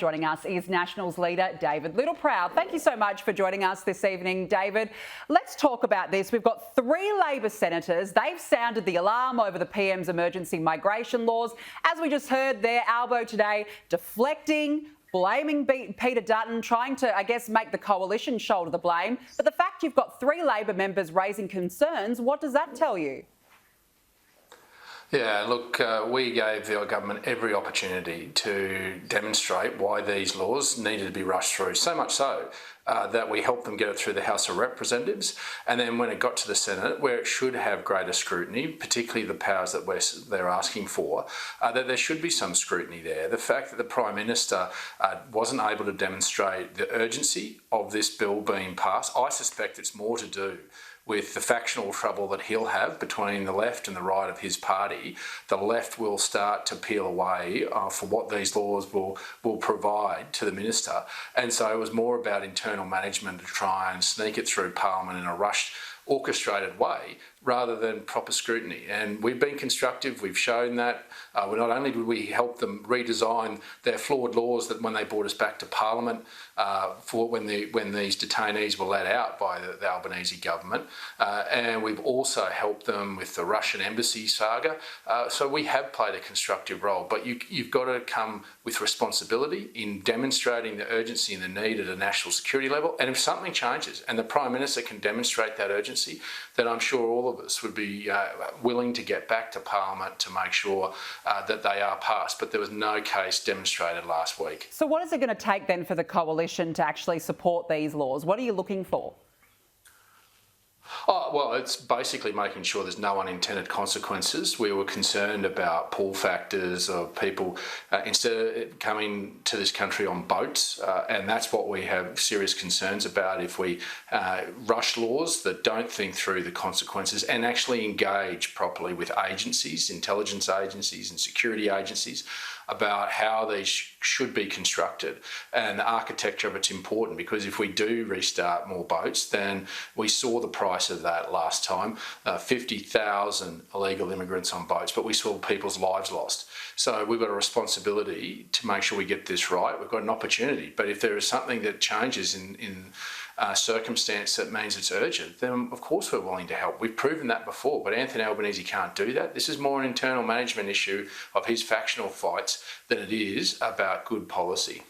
Joining us is Nationals leader David Littleproud. Thank you so much for joining us this evening, David. Let's talk about this. We've got 3 Labor senators. They've sounded the alarm over the PM's emergency migration laws. As we just heard there, Albo today deflecting, blaming Peter Dutton, trying to, I guess, make the coalition shoulder the blame. But the fact you've got 3 Labor members raising concerns, what does that tell you? Yeah, look, we gave the government every opportunity to demonstrate why these laws needed to be rushed through, so much so that we helped them get it through the House of Representatives. And then when it got to the Senate, where it should have greater scrutiny, particularly the powers that they're asking for, that there should be some scrutiny there. The fact that the Prime Minister wasn't able to demonstrate the urgency of this bill being passed, I suspect it's more to do with the factional trouble that he'll have between the left and the right of his party. The left will start to peel away for what these laws will provide to the minister. And so it was more about internal management to try and sneak it through Parliament in a rushed, orchestrated way rather than proper scrutiny. And we've been constructive, we've shown that. Not only did we help them redesign their flawed laws that when they brought us back to Parliament for when these detainees were let out by the Albanese government, and we've also helped them with the Russian embassy saga. So we have played a constructive role, but you've got to come with responsibility in demonstrating the urgency and the need at a national security level. And if something changes and the Prime Minister can demonstrate that urgency, then I'm sure all of us would be willing to get back to Parliament to make sure that they are passed. But there was no case demonstrated last week. So what is it going to take then for the coalition to actually support these laws? What are you looking for? Oh, well, it's basically making sure there's no unintended consequences. We were concerned about pull factors of people instead of coming to this country on boats, and that's what we have serious concerns about if we rush laws that don't think through the consequences and actually engage properly with agencies, intelligence agencies and security agencies about how these should be constructed. And the architecture of it's important, because if we do restart more boats, then we saw the price of that last time, 50,000 illegal immigrants on boats, but we saw people's lives lost. So we've got a responsibility to make sure we get this right. We've got an opportunity, but if there is something that changes in circumstance that means it's urgent, then of course we're willing to help. We've proven that before, but Anthony Albanese can't do that. This is more an internal management issue of his factional fights than it is about good policy.